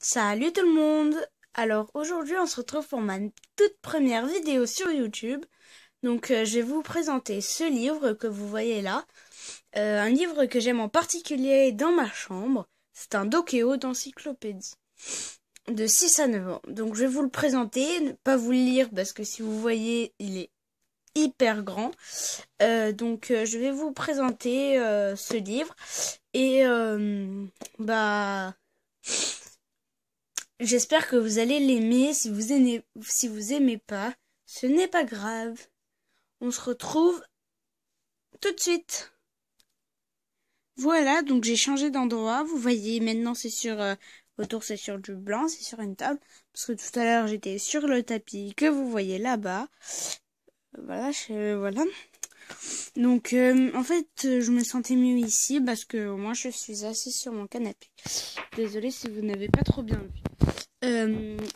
Salut tout le monde! Alors aujourd'hui on se retrouve pour ma toute première vidéo sur YouTube. Donc je vais vous présenter ce livre que vous voyez là. Un livre que j'aime en particulier dans ma chambre. C'est un dokéo d'encyclopédie de 6 à 9 ans. Donc je vais vous le présenter, ne pas vous le lire parce que si vous voyez il est hyper grand. Je vais vous présenter ce livre et j'espère que vous allez l'aimer. Si vous aimez pas, ce n'est pas grave. On se retrouve tout de suite. Voilà, donc j'ai changé d'endroit. Vous voyez, maintenant c'est sur autour, c'est sur du blanc, c'est sur une table. Parce que tout à l'heure j'étais sur le tapis que vous voyez là-bas. Voilà, voilà. Donc en fait, je me sentais mieux ici parce que moi je suis assise sur mon canapé. Désolée si vous n'avez pas trop bien vu.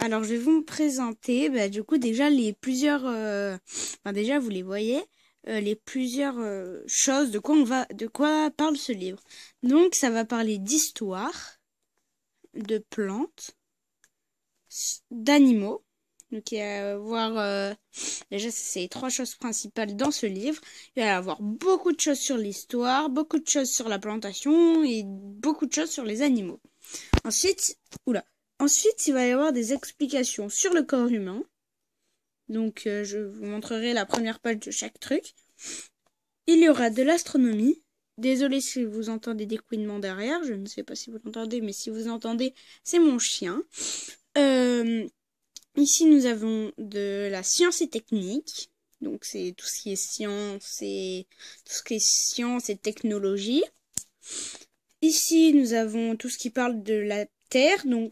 Alors je vais vous présenter du coup déjà les plusieurs déjà vous les voyez les plusieurs choses de quoi parle ce livre. Donc ça va parler d'histoire, de plantes, d'animaux. Donc il va y avoir déjà c'est les trois choses principales dans ce livre. Il va y avoir beaucoup de choses sur l'histoire, beaucoup de choses sur la plantation et beaucoup de choses sur les animaux. Ensuite, il va y avoir des explications sur le corps humain. Donc, je vous montrerai la première page de chaque truc. Il y aura de l'astronomie. Désolé si vous entendez des couinements derrière. Je ne sais pas si vous l'entendez, mais si vous entendez, c'est mon chien. Ici, nous avons de la science et technique. Donc, c'est tout ce qui est science et technologie. Ici, nous avons tout ce qui parle de la Terre, de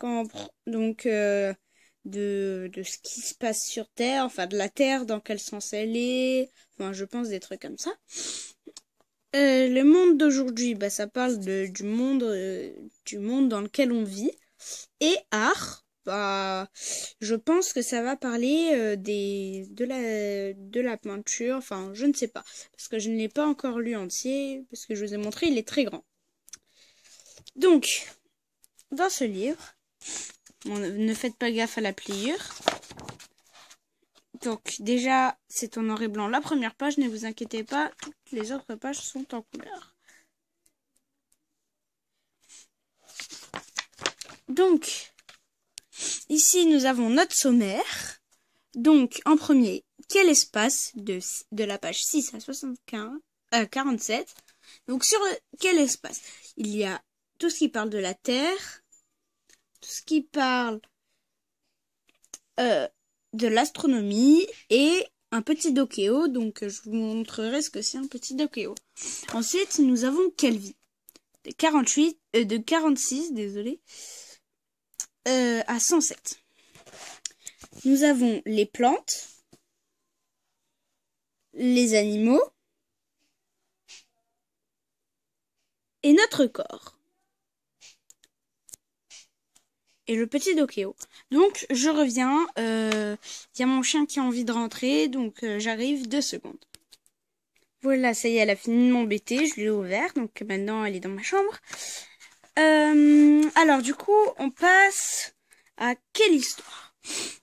ce qui se passe sur Terre, enfin de la Terre, dans quel sens elle est, enfin je pense des trucs comme ça. Le monde d'aujourd'hui, ça parle du monde dans lequel on vit. Et art, je pense que ça va parler de la peinture, enfin je ne sais pas, parce que je ne l'ai pas encore lu entier, parce que je vous ai montré, il est très grand. Donc, dans ce livre, ne faites pas gaffe à la pliure. Donc déjà, c'est en noir et blanc la première page, ne vous inquiétez pas, toutes les autres pages sont en couleur. Donc, ici nous avons notre sommaire. Donc, en premier, quel espace de la page 6 à 47. Donc, sur quel espace? Il y a tout ce qui parle de la Terre, tout ce qui parle de l'astronomie et un petit dokéo. Donc, je vous montrerai ce que c'est un petit dokéo. Ensuite, nous avons Kelvin. De 46, désolé, à 107. Nous avons les plantes, les animaux et notre corps. Et le petit dokéo. Donc, je reviens. Y a mon chien qui a envie de rentrer, donc j'arrive 2 secondes. Voilà, ça y est, elle a fini de m'embêter, je l'ai ouvert, donc maintenant elle est dans ma chambre. Alors, du coup, on passe à quelle histoire?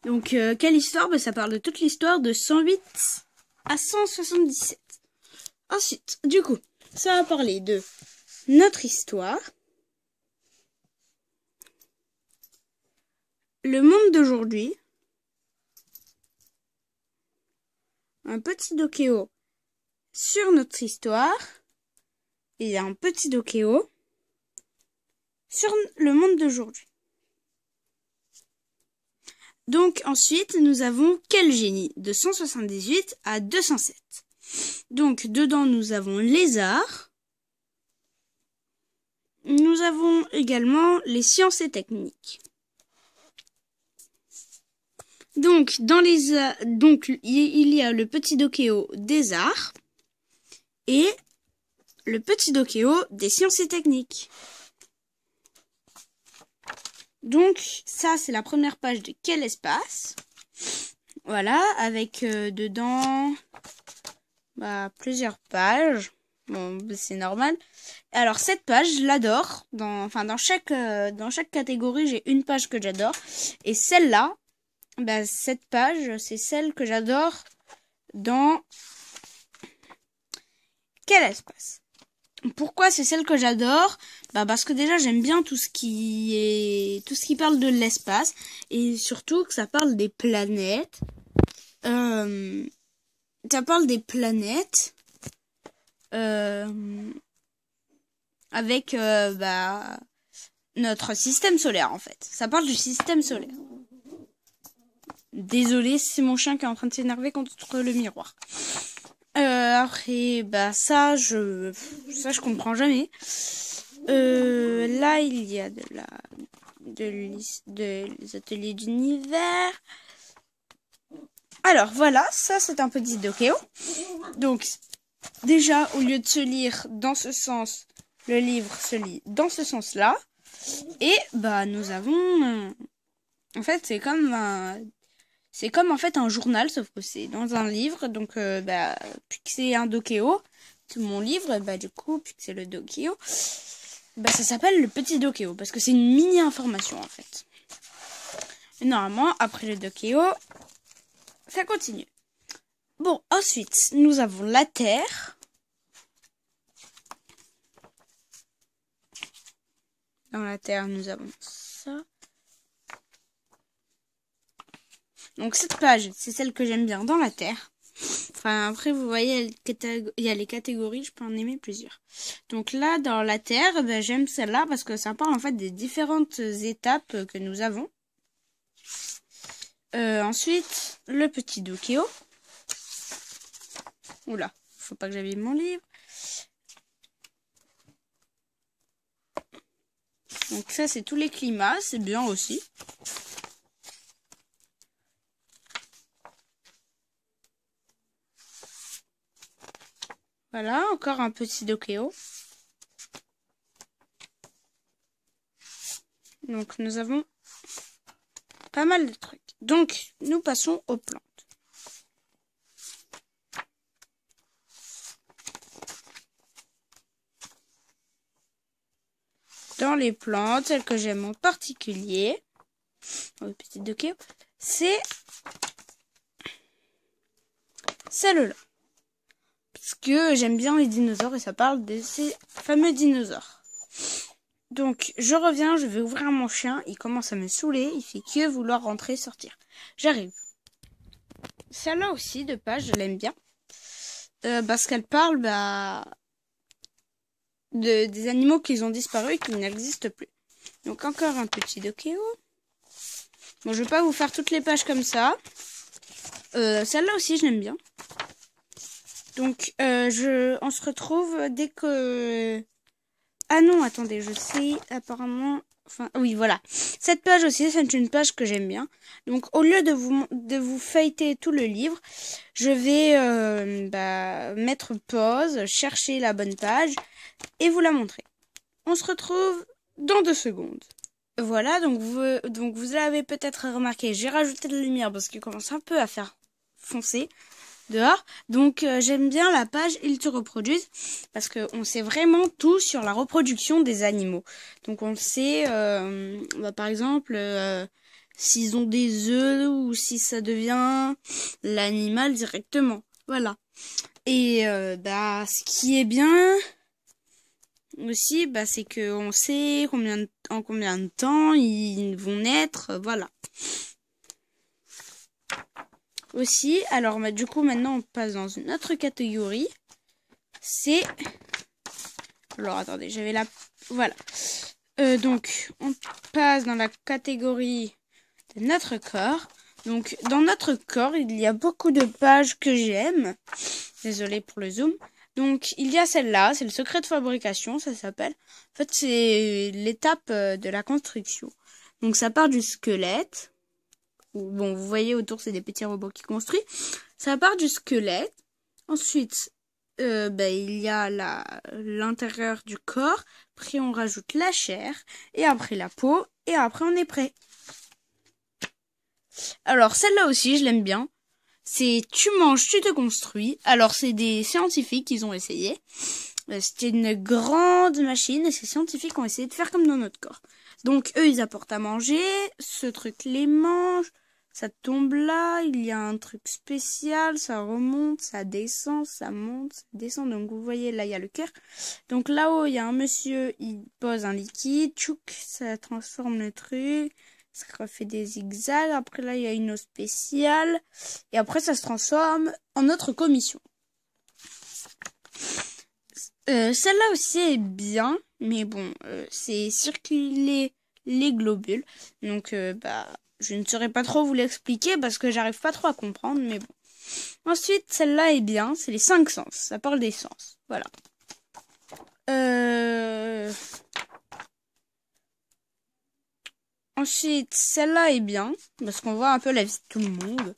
Donc, quelle histoire? Ça parle de toute l'histoire de 108 à 177. Ensuite, du coup, ça va parler de notre histoire, le monde d'aujourd'hui, un petit dokéo sur notre histoire et un petit dokéo sur le monde d'aujourd'hui. Donc ensuite, nous avons quel génie de 178 à 207. Donc dedans, nous avons les arts. Nous avons également les sciences et techniques. Donc, il y a le petit dokéo des arts et le petit dokéo des sciences et techniques. Donc, ça, c'est la première page de quel espace. Voilà, avec dedans plusieurs pages. Bon, c'est normal. Alors cette page, je l'adore. Dans chaque catégorie, j'ai une page que j'adore. Et celle-là, bah, cette page, c'est celle que j'adore dans quel espace? Pourquoi c'est celle que j'adore? Bah parce que déjà j'aime bien tout ce qui parle de l'espace et surtout que ça parle des planètes. Ça parle des planètes avec bah notre système solaire en fait. Ça parle du système solaire. Désolé, c'est mon chien qui est en train de s'énerver contre le miroir. Après, bah ça je comprends jamais. Là il y a les ateliers d'univers. Alors voilà, ça c'est un petit dokéo. Donc déjà au lieu de se lire dans ce sens, le livre se lit dans ce sens-là. Et bah nous avons en fait c'est comme en fait un journal, sauf que c'est dans un livre. Donc, bah, puis que c'est un dokéo, c'est mon livre, bah, du coup, puis que c'est le dokéo, bah, ça s'appelle le petit dokéo, parce que c'est une mini-information, en fait. Et normalement, après le dokéo, ça continue. Bon, ensuite, nous avons la Terre. Dans la Terre, nous avons ça. Donc cette page, c'est celle que j'aime bien dans la Terre. Enfin, après, vous voyez, il y a les catégories, je peux en aimer plusieurs. Donc là, dans la Terre, ben, j'aime celle-là parce que ça parle en fait des différentes étapes que nous avons. Ensuite, le petit dokéo. Oula, faut pas que j'abîme mon livre. Donc ça, c'est tous les climats, c'est bien aussi. Voilà, encore un petit dokéo. Donc nous avons pas mal de trucs. Donc nous passons aux plantes. Dans les plantes, celle que j'aime en particulier, le petit dokéo, c'est celle-là. Parce que j'aime bien les dinosaures et ça parle de ces fameux dinosaures. Donc, je reviens, je vais ouvrir mon chien. Il commence à me saouler. Il fait que vouloir rentrer, sortir. J'arrive. Celle-là aussi, de page, je l'aime bien. Parce qu'elle parle des animaux qui ont disparu et qui n'existent plus. Donc, encore un petit dokéo. Bon, je vais pas vous faire toutes les pages comme ça. Celle-là aussi, je l'aime bien. Donc, on se retrouve dès que... Ah non, attendez, je sais, apparemment... Enfin, oui, voilà. Cette page aussi, c'est une page que j'aime bien. Donc, au lieu de vous feuilleter tout le livre, je vais mettre pause, chercher la bonne page et vous la montrer. On se retrouve dans 2 secondes. Voilà, donc vous l'avez peut-être remarqué, j'ai rajouté de la lumière parce qu'il commence un peu à faire foncer dehors. Donc j'aime bien la page Ils te reproduisent parce que on sait vraiment tout sur la reproduction des animaux. Donc on sait par exemple s'ils ont des œufs ou si ça devient l'animal directement. Voilà. Et ce qui est bien aussi, c'est que on sait en combien de temps ils vont naître, voilà. Aussi, alors du coup maintenant on passe dans une autre catégorie. C'est... Alors attendez, j'avais la... Voilà. Donc on passe dans la catégorie de notre corps. Donc dans notre corps, il y a beaucoup de pages que j'aime. Désolée pour le zoom. Donc il y a celle-là, c'est le secret de fabrication, ça s'appelle. En fait c'est l'étape de la construction. Donc ça part du squelette. Bon, vous voyez autour, c'est des petits robots qui construisent. Ça part du squelette. Ensuite, il y a l'intérieur du corps. Après, on rajoute la chair. Et après, la peau. Et après, on est prêt. Alors, celle-là aussi, je l'aime bien. C'est tu manges, tu te construis. Alors, c'est des scientifiques qui ont essayé. C'était une grande machine et ces scientifiques ont essayé de faire comme dans notre corps. Donc eux, ils apportent à manger, ce truc les mange, ça tombe là, il y a un truc spécial, ça remonte, ça descend, ça monte, ça descend. Donc vous voyez, là, il y a le cœur. Donc là-haut, il y a un monsieur, il pose un liquide, tchouk, ça transforme le truc, ça refait des zigzags. Après là, il y a une eau spéciale et après, ça se transforme en notre commission. Celle-là aussi est bien, mais bon, c'est circuler les globules. Donc, je ne saurais pas trop vous l'expliquer parce que j'arrive pas trop à comprendre, mais bon. Ensuite, celle-là est bien, c'est les 5 sens. Ça parle des sens, voilà. Ensuite, celle-là est bien parce qu'on voit un peu la vie de tout le monde.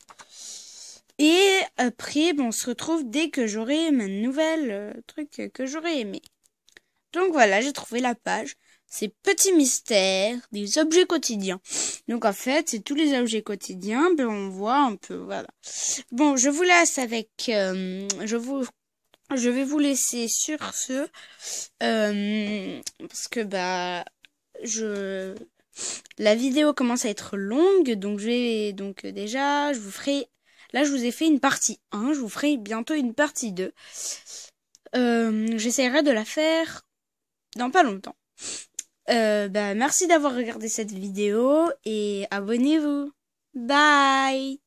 Et après, on se retrouve dès que j'aurai ma nouvelle truc que j'aurais aimé. Donc voilà, j'ai trouvé la page. C'est Petits mystères des objets quotidiens. Donc en fait, c'est tous les objets quotidiens. On voit un peu, voilà. Bon, je vous laisse avec... je vais vous laisser sur ce. Parce que la vidéo commence à être longue. Donc déjà, je vous ferai... Là, je vous ai fait une partie 1. Je vous ferai bientôt une partie 2. J'essaierai de la faire dans pas longtemps. Merci d'avoir regardé cette vidéo et abonnez-vous. Bye!